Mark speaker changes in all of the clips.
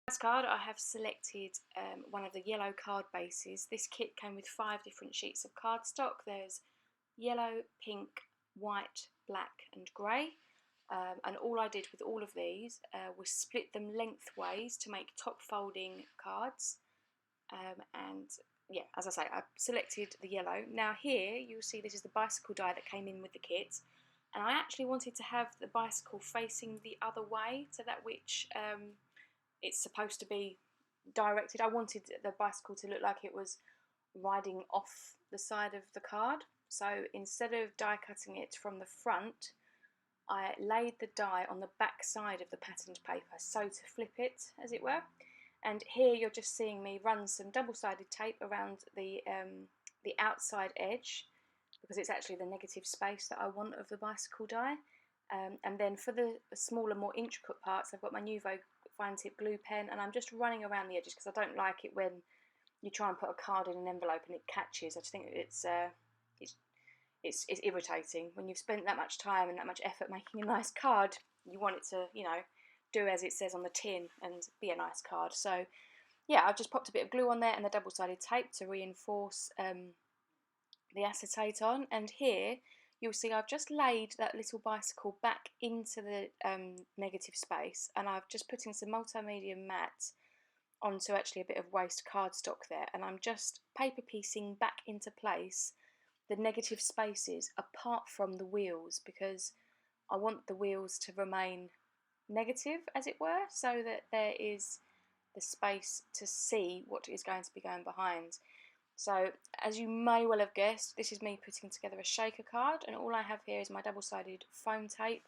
Speaker 1: First card, I have selected one of the yellow card bases. This kit came with 5 different sheets of cardstock. There's yellow, pink, white, black and grey. And all I did with all of these was split them lengthways to make top folding cards. And yeah, as I say, I selected the yellow. Now here you'll see this is the bicycle die that came in with the kit. And I actually wanted to have the bicycle facing the other way to that which it's supposed to be directed. I wanted the bicycle to look like it was riding off the side of the card. So instead of die cutting it from the front, I laid the die on the back side of the patterned paper, so to flip it, as it were. And here you're just seeing me run some double-sided tape around the outside edge, because it's actually the negative space that I want of the bicycle die. And then for the smaller, more intricate parts, I've got my Nuvo fine tip glue pen, and I'm just running around the edges because I don't like it when you try and put a card in an envelope and it catches. I just think it's irritating when you've spent that much time and that much effort making a nice card. You want it to, you know, do as it says on the tin and be a nice card. So yeah, I've just popped a bit of glue on there and the double-sided tape to reinforce the acetate on. And here you'll see I've just laid that little bicycle back into the negative space, and I've just put in some multimedia matte onto actually a bit of waste cardstock there, and I'm just paper piecing back into place the negative spaces apart from the wheels, because I want the wheels to remain negative, as it were, so that there is the space to see what is going to be going behind. So, as you may well have guessed, this is me putting together a shaker card, and all I have here is my double-sided foam tape.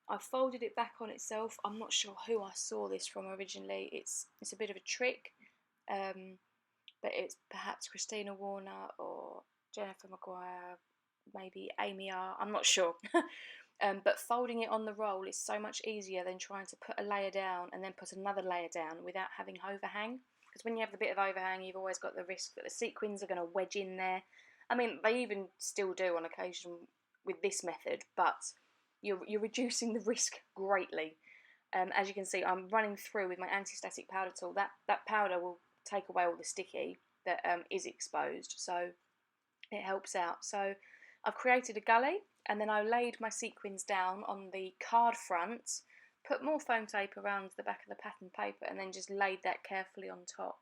Speaker 1: I've folded it back on itself. I'm not sure who I saw this from originally. It's a bit of a trick, but it's perhaps Christina Warner or Jennifer Maguire, maybe Amy R. I'm not sure. But folding it on the roll is so much easier than trying to put a layer down and then put another layer down without having overhang. Because when you have the bit of overhang, you've always got the risk that the sequins are going to wedge in there. I mean, they even still do on occasion with this method, but you're reducing the risk greatly. As you can see, I'm running through with my anti-static powder tool. That powder will take away all the sticky that is exposed, so it helps out. So I've created a gully, and then I laid my sequins down on the card front, put more foam tape around the back of the pattern paper, and then just laid that carefully on top.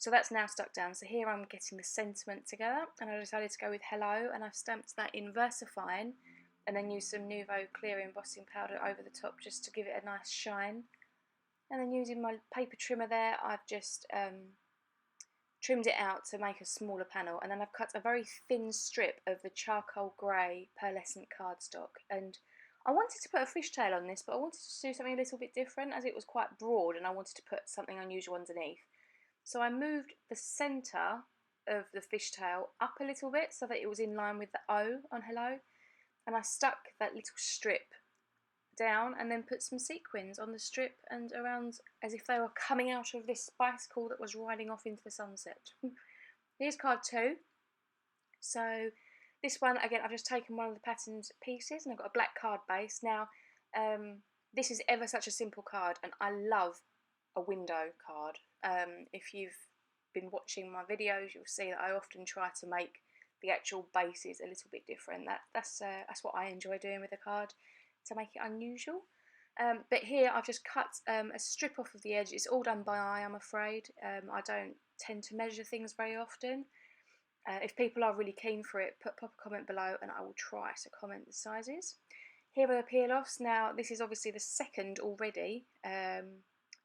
Speaker 1: So that's now stuck down. So here I'm getting the sentiment together, and I decided to go with hello, and I've stamped that in VersaFine, and then use some Nuvo clear embossing powder over the top just to give it a nice shine. And then using my paper trimmer there, I've just trimmed it out to make a smaller panel, and then I've cut a very thin strip of the charcoal grey pearlescent cardstock. And I wanted to put a fishtail on this, but I wanted to do something a little bit different, as it was quite broad and I wanted to put something unusual underneath. So I moved the centre of the fishtail up a little bit so that it was in line with the O on hello, and I stuck that little strip down and then put some sequins on the strip and around as if they were coming out of this bicycle that was riding off into the sunset. Here's card 2. So this one, again, I've just taken one of the patterned pieces and I've got a black card base. Now, this is ever such a simple card, and I love a window card. If you've been watching my videos, you'll see that I often try to make the actual bases a little bit different. That's what I enjoy doing with a card, to make it unusual. But here I've just cut a strip off of the edge. It's all done by eye, I'm afraid. I don't tend to measure things very often. If people are really keen for it, pop a comment below and I will try to comment the sizes. Here are the peel-offs. Now, this is obviously the second already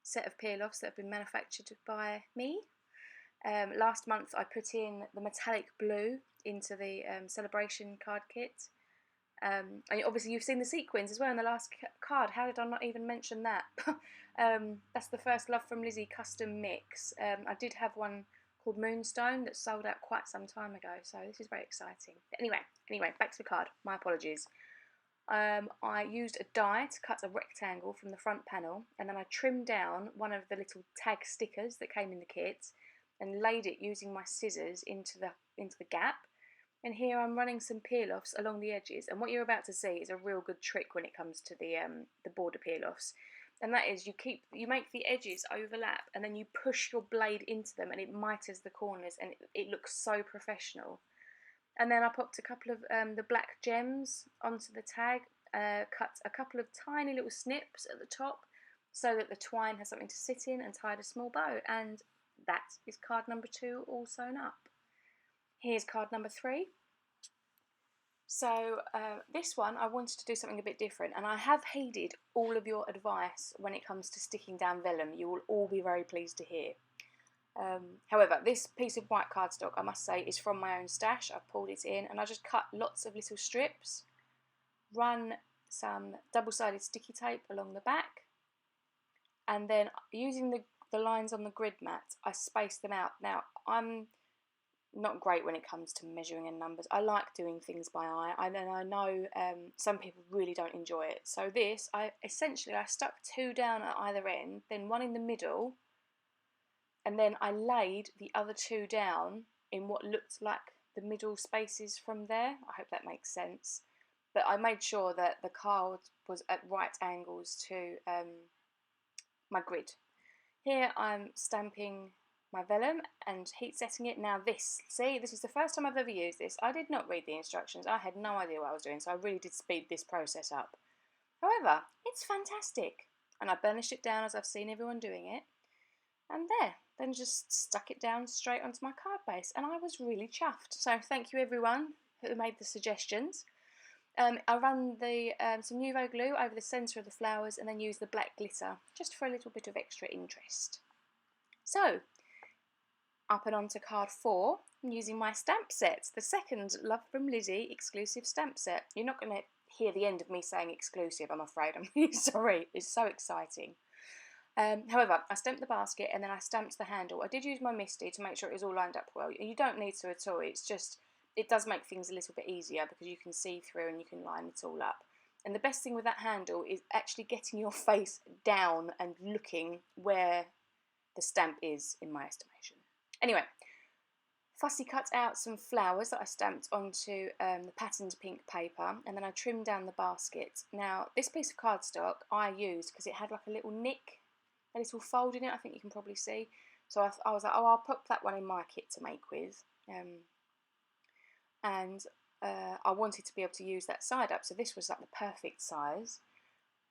Speaker 1: set of peel-offs that have been manufactured by me. Last month I put in the metallic blue into the celebration card kit. And obviously you've seen the sequins as well in the last card. How did I not even mention that? That's the first Love From Lizi custom mix. I did have one called Moonstone that sold out quite some time ago, so this is very exciting. But anyway, back to the card. My apologies. I used a die to cut a rectangle from the front panel, and then I trimmed down one of the little tag stickers that came in the kit and laid it using my scissors into the gap. And here I'm running some peel-offs along the edges, and what you're about to see is a real good trick when it comes to the border peel-offs. and that is you make the edges overlap and then you push your blade into them and it miters the corners and it looks so professional. And then I popped a couple of the black gems onto the tag, cut a couple of tiny little snips at the top so that the twine has something to sit in, and tied a small bow, and that is card number 2 all sewn up. Here's card number 3. So this one I wanted to do something a bit different, and I have heeded all of your advice when it comes to sticking down vellum. You will all be very pleased to hear. However, this piece of white cardstock, I must say, is from my own stash. I've pulled it in and I just cut lots of little strips, run some double-sided sticky tape along the back, and then using the lines on the grid mat, I space them out. Now, I'm not great when it comes to measuring and numbers. I like doing things by eye, and I know some people really don't enjoy it. So this, I stuck 2 down at either end, then 1 in the middle, and then I laid the other 2 down in what looked like the middle spaces from there. I hope that makes sense. But I made sure that the card was at right angles to my grid. Here I'm stamping my vellum and heat setting it. Now this is the first time I've ever used this. I did not read the instructions. I had no idea what I was doing, so I really did speed this process up. However, it's fantastic. And I burnished it down as I've seen everyone doing it. And then just stuck it down straight onto my card base, and I was really chuffed. So thank you everyone who made the suggestions. I run some Nuvo glue over the centre of the flowers and then use the black glitter just for a little bit of extra interest. So, up and on to card 4, I'm using my stamp set, the second Love From Lizi exclusive stamp set. You're not going to hear the end of me saying exclusive, I'm afraid. I'm really sorry, it's so exciting. However, I stamped the basket and then I stamped the handle. I did use my Misty to make sure it was all lined up well. You don't need to at all, it's just, it does make things a little bit easier because you can see through and you can line it all up. And the best thing with that handle is actually getting your face down and looking where the stamp is, in my estimation. Anyway, fussy cut out some flowers that I stamped onto the patterned pink paper, and then I trimmed down the basket. Now, this piece of cardstock I used because it had like a little nick, a little fold in it, I think you can probably see. So I was like, oh, I'll pop that one in my kit to make with. I wanted to be able to use that side up, so this was like the perfect size.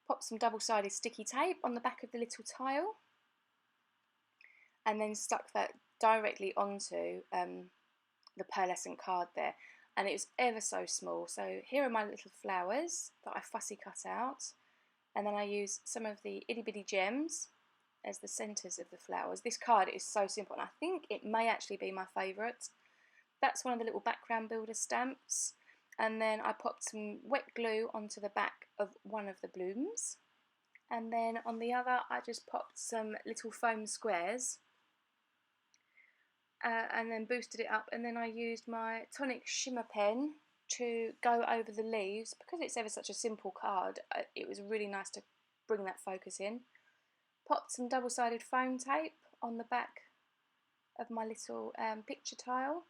Speaker 1: Pop some double-sided sticky tape on the back of the little tile, and then stuck that directly onto the pearlescent card there, and it was ever so small. So here are my little flowers that I fussy cut out, and then I use some of the itty bitty gems as the centres of the flowers. This card is so simple, and I think it may actually be my favourite. That's one of the little background builder stamps, and then I popped some wet glue onto the back of one of the blooms, and then on the other I just popped some little foam squares and then boosted it up, and then I used my tonic shimmer pen to go over the leaves. Because it's ever such a simple card, it was really nice to bring that focus in. Popped some double-sided foam tape on the back of my little picture tile,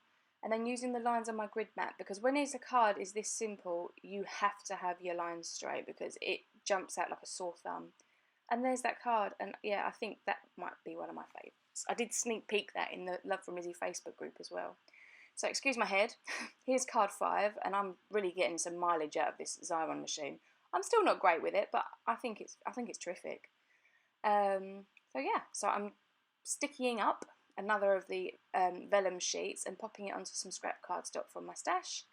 Speaker 1: and then using the lines on my grid mat, because when a card is this simple you have to have your lines straight because it jumps out like a sore thumb. And there's that card, and yeah, I think that might be one of my favourites. I did sneak peek that in the Love From Lizi Facebook group as well. So excuse my head, here's card 5, and I'm really getting some mileage out of this Xyron machine. I'm still not great with it, but I think it's terrific. So yeah, so I'm stickying up another of the vellum sheets and popping it onto some scrap cardstock from my stash,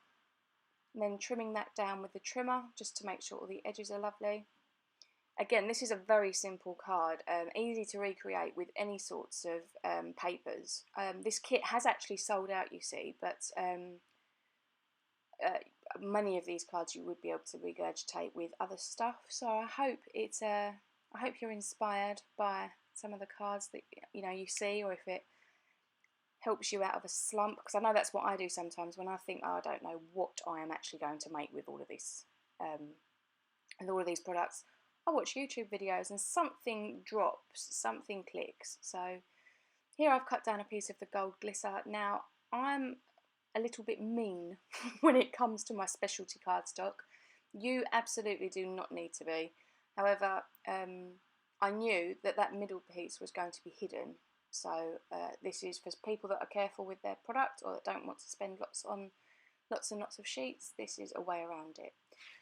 Speaker 1: and then trimming that down with the trimmer just to make sure all the edges are lovely. Again, this is a very simple card, easy to recreate with any sorts of papers. This kit has actually sold out, you see, but many of these cards you would be able to regurgitate with other stuff. So I hope I hope you're inspired by some of the cards that you see, or if it helps you out of a slump, because I know that's what I do sometimes when I think, oh, I don't know what I am actually going to make with all of this and all of these products. I watch YouTube videos and something drops, something clicks. So here I've cut down a piece of the gold glitter. Now I'm a little bit mean when it comes to my specialty cardstock. You absolutely do not need to be. However, I knew that that middle piece was going to be hidden. So this is for people that are careful with their product or that don't want to spend lots and lots of sheets. This is a way around it.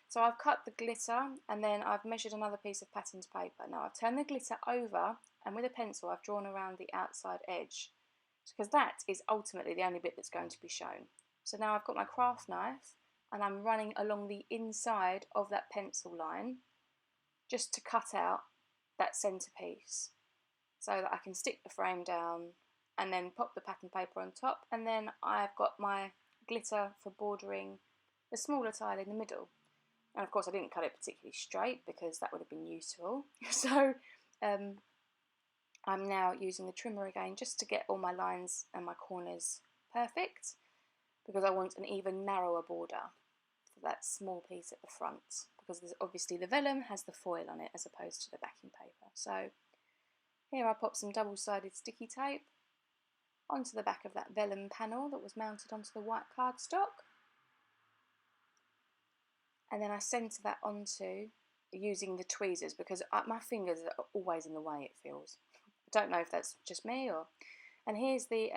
Speaker 1: So I've cut the glitter and then I've measured another piece of patterned paper. Now I've turned the glitter over and with a pencil I've drawn around the outside edge because that is ultimately the only bit that's going to be shown. So now I've got my craft knife and I'm running along the inside of that pencil line just to cut out that centre piece so that I can stick the frame down and then pop the pattern paper on top, and then I've got my glitter for bordering the smaller tile in the middle. And of course I didn't cut it particularly straight because that would have been useful. So I'm now using the trimmer again just to get all my lines and my corners perfect, because I want an even narrower border for that small piece at the front, because there's obviously the vellum has the foil on it as opposed to the backing paper. So here I pop some double-sided sticky tape onto the back of that vellum panel that was mounted onto the white cardstock, and then I centre that onto using the tweezers because my fingers are always in the way, it feels. I don't know if that's just me or... And here's the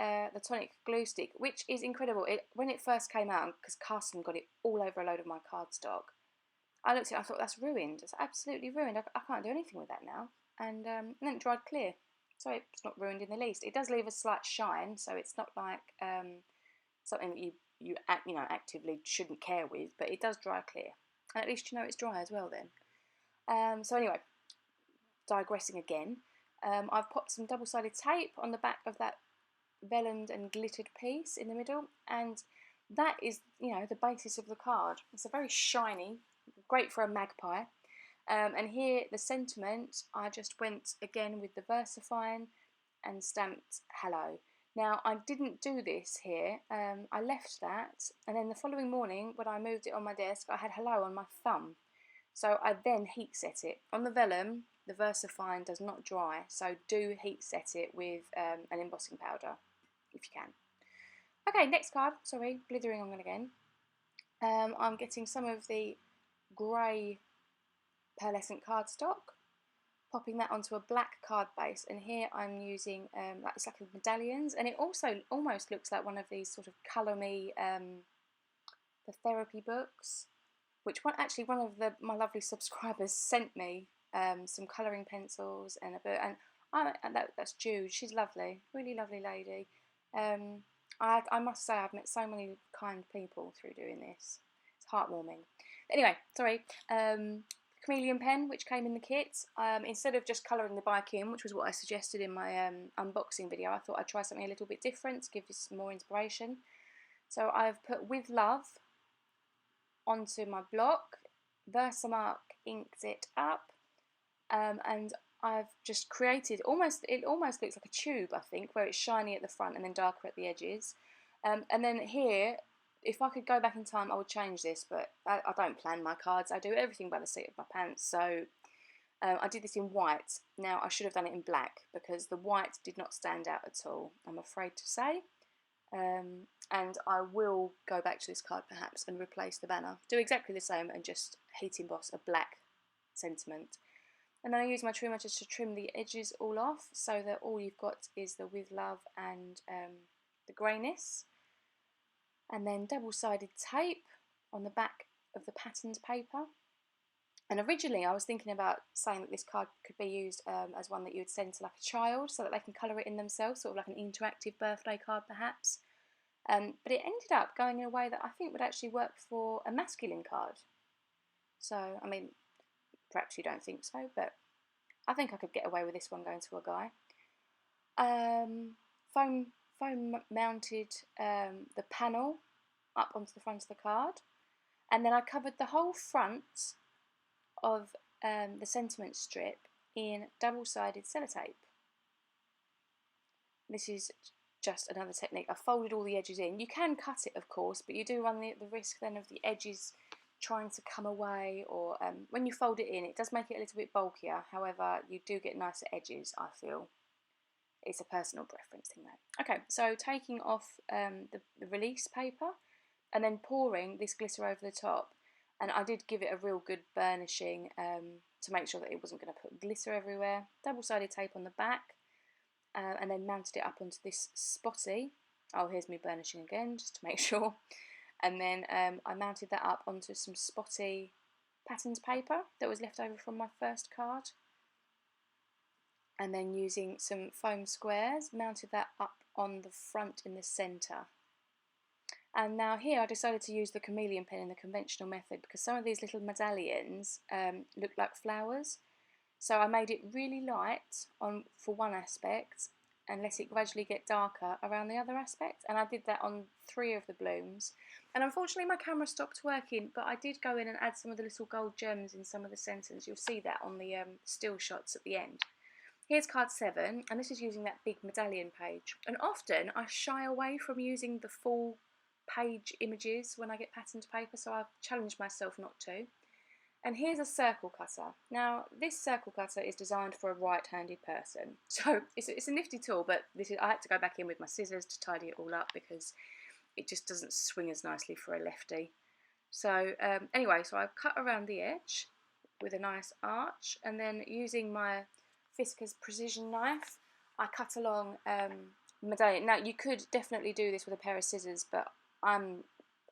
Speaker 1: tonic glue stick, which is incredible. When it first came out, because Carson got it all over a load of my cardstock, I looked at it, I thought, that's ruined. It's absolutely ruined. I can't do anything with that now. And then it dried clear. So it's not ruined in the least. It does leave a slight shine, so it's not like something that you actively shouldn't care with, but it does dry clear. And at least you know it's dry as well then. So anyway, digressing again, I've popped some double-sided tape on the back of that vellumed and glittered piece in the middle, and that is, the basis of the card. It's a very shiny, great for a magpie. And here, the sentiment, I just went again with the VersaFine and stamped hello. Now, I didn't do this here. I left that, and then the following morning, when I moved it on my desk, I had hello on my thumb. So I then heat set it. On the vellum, the VersaFine does not dry, so do heat set it with an embossing powder, if you can. Okay, next card. Sorry, blithering on again. I'm getting some of the grey pearlescent cardstock, popping that onto a black card base, and here I'm using it's like medallions, and it also almost looks like one of these sort of colour me the therapy books, which one of my lovely subscribers sent me some colouring pencils and a book, and that's Jude. She's lovely, really lovely lady. I must say I've met so many kind people through doing this. It's heartwarming. Anyway, sorry. Chameleon pen, which came in the kit. Instead of just colouring the bike in, which was what I suggested in my unboxing video, I thought I'd try something a little bit different to give you some more inspiration. So I've put With Love onto my block, Versamark inked it up, and I've just created it almost looks like a tube, I think, where it's shiny at the front and then darker at the edges. And then here, if I could go back in time, I would change this, but I don't plan my cards. I do everything by the seat of my pants. So I did this in white. Now, I should have done it in black because the white did not stand out at all, I'm afraid to say. And I will go back to this card perhaps and replace the banner. Do exactly the same and just heat emboss a black sentiment. And then I use my trimmer just to trim the edges all off so that all you've got is the With Love and the greyness. And then double-sided tape on the back of the patterned paper. And originally I was thinking about saying that this card could be used as one that you would send to like a child so that they can colour it in themselves, sort of like an interactive birthday card perhaps. But it ended up going in a way that I think would actually work for a masculine card. So, I mean, perhaps you don't think so, but I think I could get away with this one going to a guy. Foam mounted the panel up onto the front of the card, and then I covered the whole front of the sentiment strip in double-sided sellotape. This is just another technique. I folded all the edges in. You can cut it, of course, but you do run the risk then of the edges trying to come away, or when you fold it in, it does make it a little bit bulkier. However, you do get nicer edges, I feel. It's a personal preference thing though. Okay, so taking off the release paper and then pouring this glitter over the top. And I did give it a real good burnishing to make sure that it wasn't going to put glitter everywhere. Double-sided tape on the back, and then mounted it up onto this spotty. Oh, here's me burnishing again, just to make sure. And then I mounted that up onto some spotty patterned paper that was left over from my first card. And then using some foam squares, mounted that up on the front in the centre. And now here I decided to use the chameleon pen in the conventional method because some of these little medallions look like flowers. So I made it really light for one aspect and let it gradually get darker around the other aspect. And I did that on 3 of the blooms. And unfortunately my camera stopped working, but I did go in and add some of the little gold gems in some of the centres. You'll see that on the still shots at the end. Here's card 7, and this is using that big medallion page. And often I shy away from using the full page images when I get patterned paper, so I've challenged myself not to. And here's a circle cutter. Now, this circle cutter is designed for a right-handed person. So it's a nifty tool, but I had to go back in with my scissors to tidy it all up because it just doesn't swing as nicely for a lefty. So anyway, so I've cut around the edge with a nice arch, and then using my Fiskars precision knife, I cut along medallion. Now, you could definitely do this with a pair of scissors, but I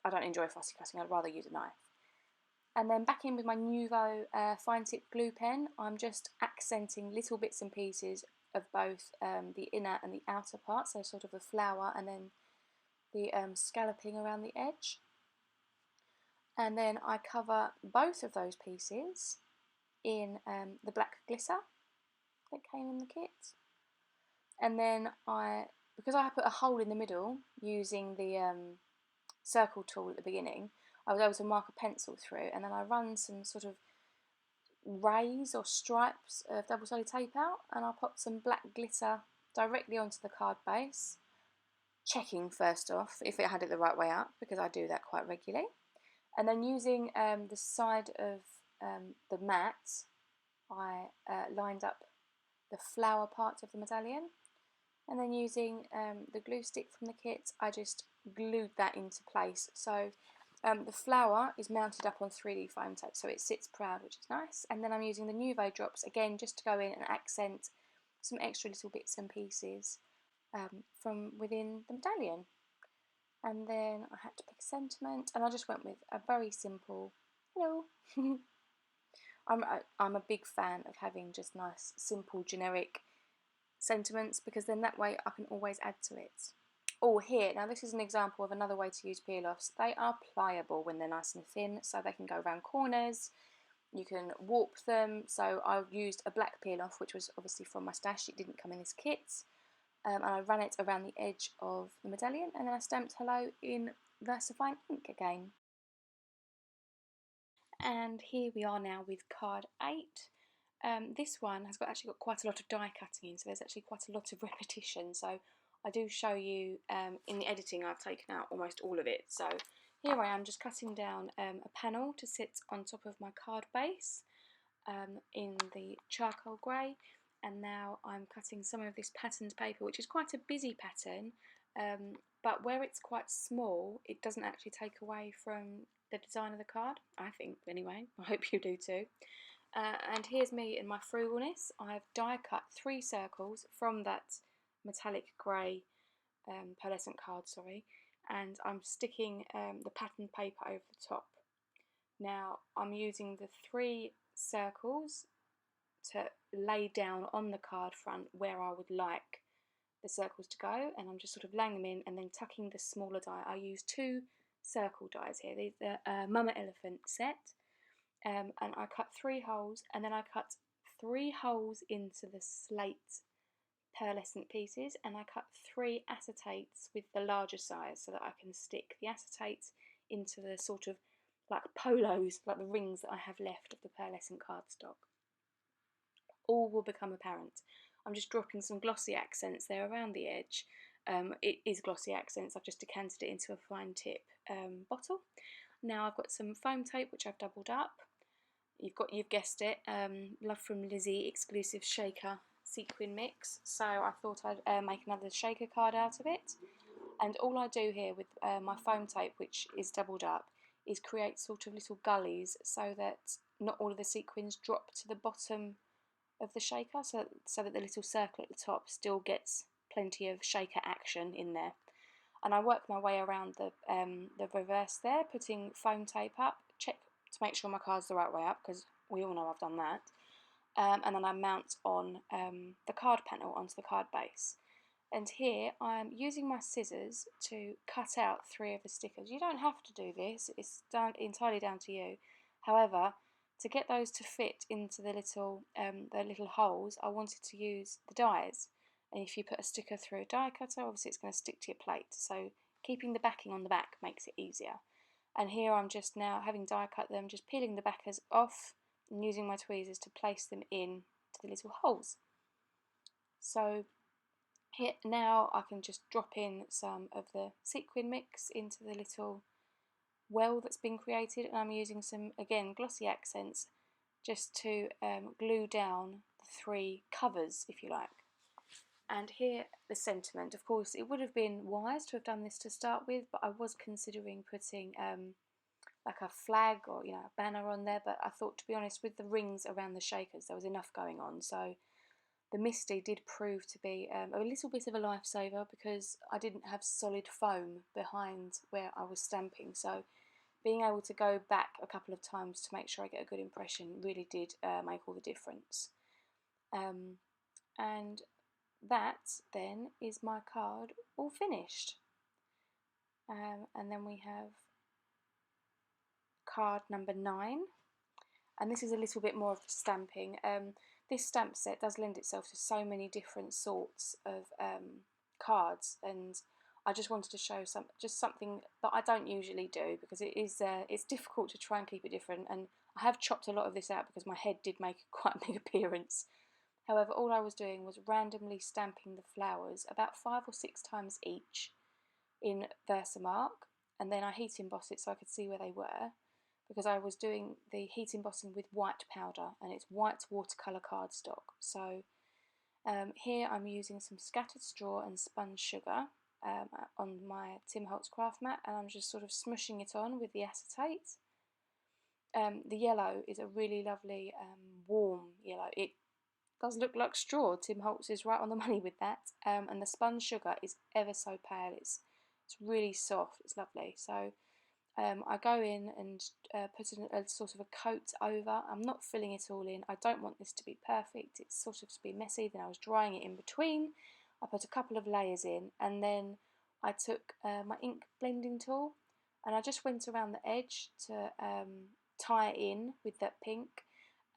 Speaker 1: don't enjoy fussy cutting. I'd rather use a knife. And then back in with my Nuvo fine tip glue pen, I'm just accenting little bits and pieces of both the inner and the outer part, so sort of the flower and then the scalloping around the edge. And then I cover both of those pieces in the black glitter that came in the kit. And then because I put a hole in the middle using the circle tool at the beginning, I was able to mark a pencil through, and then I run some sort of rays or stripes of double-sided tape out, and I popped some black glitter directly onto the card base, checking first off if it had it the right way up, because I do that quite regularly. And then using the side of the mat, I lined up the flower part of the medallion, and then using the glue stick from the kit, I just glued that into place. So the flower is mounted up on 3D foam tape, so it sits proud, which is nice. And then I'm using the Nuvo drops again just to go in and accent some extra little bits and pieces from within the medallion. And then I had to pick a sentiment, and I just went with a very simple hello. I'm a big fan of having just nice, simple, generic sentiments, because then that way I can always add to it. Oh, here, now this is an example of another way to use peel-offs. They are pliable when they're nice and thin, so they can go around corners. You can warp them. So I used a black peel-off, which was obviously from my stash. It didn't come in this kit. And I ran it around the edge of the medallion, and then I stamped hello in VersaFine ink again. And here we are now with card 8. This one has actually got quite a lot of die cutting in, so there's actually quite a lot of repetition. So I do show you in the editing I've taken out almost all of it. So here I am just cutting down a panel to sit on top of my card base in the charcoal grey, and now I'm cutting some of this patterned paper, which is quite a busy pattern, but where it's quite small it doesn't actually take away from the design of the card, I think anyway. I hope you do too. And here's me in my frugalness. I've die cut 3 circles from that metallic grey pearlescent card, and I'm sticking the patterned paper over the top. Now I'm using the 3 circles to lay down on the card front where I would like the circles to go, and I'm just sort of laying them in and then tucking the smaller die. I use 2 circle dies here. These are Mama Elephant set. And I cut 3 holes, and then I cut 3 holes into the slate pearlescent pieces, and I cut 3 acetates with the larger size so that I can stick the acetates into the sort of like polos, like the rings that I have left of the pearlescent cardstock. All will become apparent. I'm just dropping some glossy accents there around the edge. It is glossy accents, I've just decanted it into a fine tip bottle. Now I've got some foam tape which I've doubled up. You've guessed it, Love From Lizi exclusive shaker sequin mix. So I thought I'd make another shaker card out of it. And all I do here with my foam tape, which is doubled up, is create sort of little gullies so that not all of the sequins drop to the bottom of the shaker, so that the little circle at the top still gets plenty of shaker action in there. And I work my way around the reverse there, putting foam tape up, check to make sure my card's the right way up, because we all know I've done that. And then I mount on the card panel onto the card base. And here I'm using my scissors to cut out 3 of the stickers. You don't have to do this, it's entirely down to you. However, to get those to fit into the little holes, I wanted to use the dies. And if you put a sticker through a die cutter, obviously it's going to stick to your plate. So keeping the backing on the back makes it easier. And here I'm just now, having die cut them, just peeling the backers off and using my tweezers to place them in to the little holes. So here now I can just drop in some of the sequin mix into the little well that's been created, and I'm using some, again, glossy accents just to glue down the 3 covers, if you like. And here the sentiment. Of course, it would have been wise to have done this to start with, but I was considering putting like a flag or a banner on there, but I thought, to be honest, with the rings around the shakers there was enough going on. So the Misty did prove to be a little bit of a lifesaver, because I didn't have solid foam behind where I was stamping, so being able to go back a couple of times to make sure I get a good impression really did make all the difference. And that then is my card all finished. And then we have card number 9, and this is a little bit more of stamping. This stamp set does lend itself to so many different sorts of cards, and I just wanted to show something that I don't usually do, because it's difficult to try and keep it different, and I have chopped a lot of this out because my head did make quite a big appearance. However, all I was doing was randomly stamping the flowers about 5 or 6 times each in Versamark, and then I heat embossed it so I could see where they were, because I was doing the heat embossing with white powder, and it's white watercolour cardstock. So here I'm using some scattered straw and spun sugar on my Tim Holtz craft mat, and I'm just sort of smushing it on with the acetate. The yellow is a really lovely warm yellow. It does look like straw. Tim Holtz is right on the money with that. And the spun sugar is ever so pale. It's really soft. It's lovely. So I go in and put a sort of a coat over. I'm not filling it all in. I don't want this to be perfect. It's sort of to be messy. Then I was drying it in between. I put a couple of layers in, and then I took my ink blending tool, and I just went around the edge to tie it in with that pink.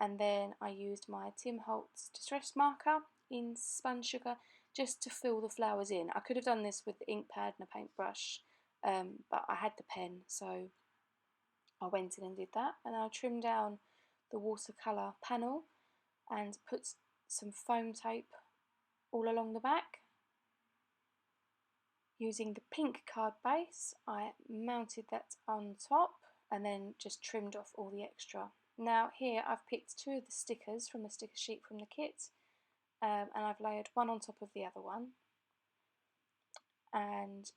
Speaker 1: And then I used my Tim Holtz distress marker in spun sugar just to fill the flowers in. I could have done this with the ink pad and a paintbrush, but I had the pen, so I went in and did that. And I trimmed down the watercolour panel and put some foam tape all along the back. Using the pink card base, I mounted that on top and then just trimmed off all the extra. Now here I've picked 2 of the stickers from the sticker sheet from the kit, and I've layered one on top of the other one. And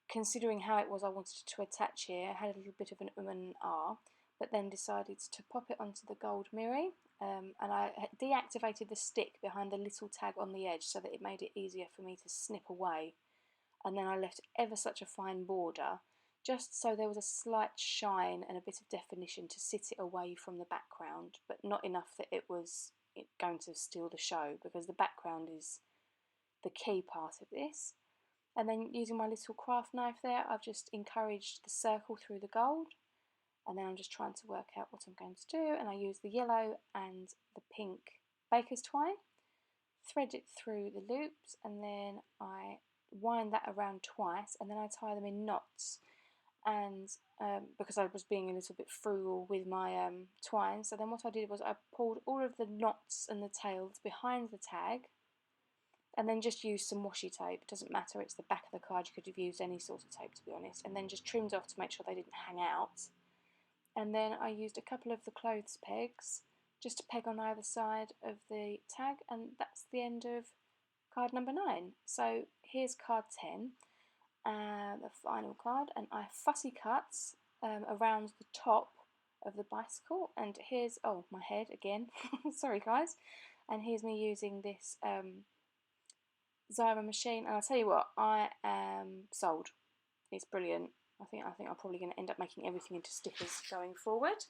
Speaker 1: considering how it was I wanted to attach here, I had a little bit of an and ah, but then decided to pop it onto the gold mirror, and I deactivated the stick behind the little tag on the edge so that it made it easier for me to snip away. And then I left ever such a fine border, just so there was a slight shine and a bit of definition to sit it away from the background, but not enough that it was going to steal the show, because the background is the key part of this. And then using my little craft knife there, I've just encouraged the circle through the gold, and then I'm just trying to work out what I'm going to do, and I use the yellow and the pink baker's twine, thread it through the loops, and then I wind that around twice, and then I tie them in knots. And because I was being a little bit frugal with my twine, so then what I did was I pulled all of the knots and the tails behind the tag, and then just used some washi tape. It doesn't matter, it's the back of the card, you could have used any sort of tape, to be honest, and then just trimmed off to make sure they didn't hang out. And then I used a couple of the clothes pegs just to peg on either side of the tag, and that's the end of card number 9. So here's card 10, the final card, and I fussy cut around the top of the bicycle. And here's, oh, my head again, sorry guys. And here's me using this Zyra machine, and I'll tell you what, I am sold. It's brilliant. I think I'm probably going to end up making everything into stickers going forward.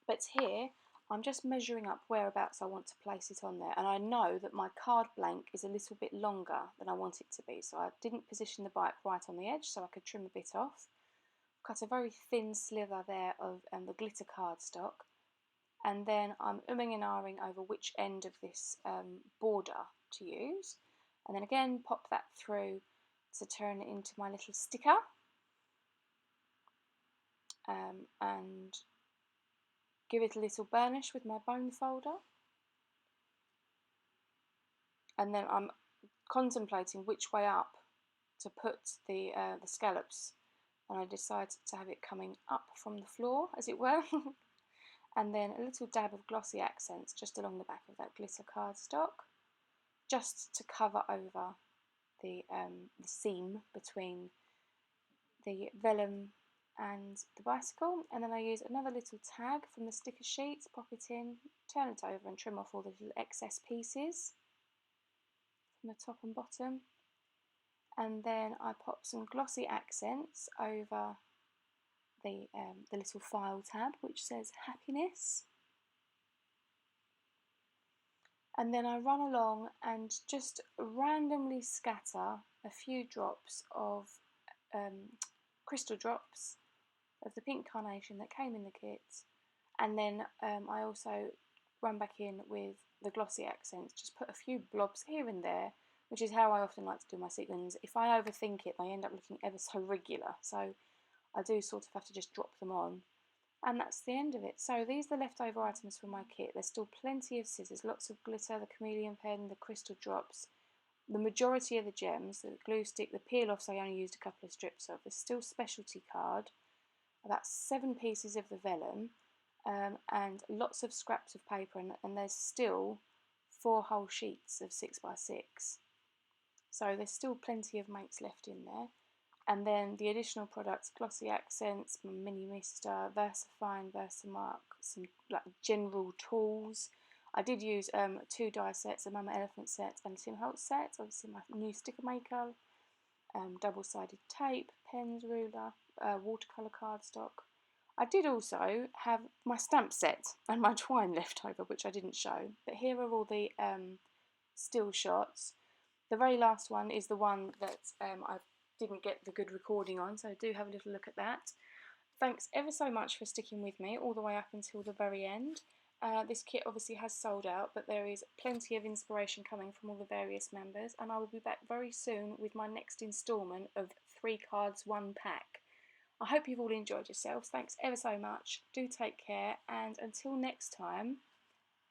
Speaker 1: But here, I'm just measuring up whereabouts I want to place it on there, and I know that my card blank is a little bit longer than I want it to be, so I didn't position the bike right on the edge so I could trim a bit off. Cut a very thin slither there of the glitter cardstock, and then I'm umming and ahhing over which end of this border to use, and then again pop that through to turn it into my little sticker, and give it a little burnish with my bone folder. And then I'm contemplating which way up to put the scallops, and I decided to have it coming up from the floor, as it were. And then a little dab of glossy accents just along the back of that glitter cardstock, just to cover over the seam between the vellum and the bicycle. And then I use another little tag from the sticker sheet, pop it in, turn it over and trim off all the little excess pieces from the top and bottom. And then I pop some glossy accents over the little file tab which says happiness. And then I run along and just randomly scatter a few drops of crystal drops of the pink carnation that came in the kit, and then I also run back in with the glossy accents, just put a few blobs here and there, which is how I often like to do my sequins. If I overthink it, they end up looking ever so regular, so I do sort of have to just drop them on. And that's the end of it. So these are the leftover items from my kit. There's still plenty of scissors, lots of glitter, the chameleon pen, the crystal drops, the majority of the gems, the glue stick, the peel-offs I only used a couple of strips of. There's still specialty card, about 7 pieces of the vellum, and lots of scraps of paper, and there's still 4 whole sheets of 6x6. So there's still plenty of mates left in there. And then the additional products, glossy accents, my mini mister, VersaFine, Versamark, some like general tools. I did use 2 die sets, a Mama Elephant set and a Tim Holtz set, obviously my new sticker maker, double-sided tape, pens, ruler, watercolour cardstock. I did also have my stamp set and my twine left over, which I didn't show, but here are all the still shots. The very last one is the one that I didn't get the good recording on, so do have a little look at that. Thanks ever so much for sticking with me all the way up until the very end. This kit obviously has sold out, but there is plenty of inspiration coming from all the various members, and I will be back very soon with my next instalment of 3 cards, 1 pack. I hope you've all enjoyed yourselves. Thanks ever so much. Do take care, and until next time,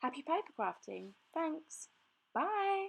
Speaker 1: happy paper crafting. Thanks. Bye.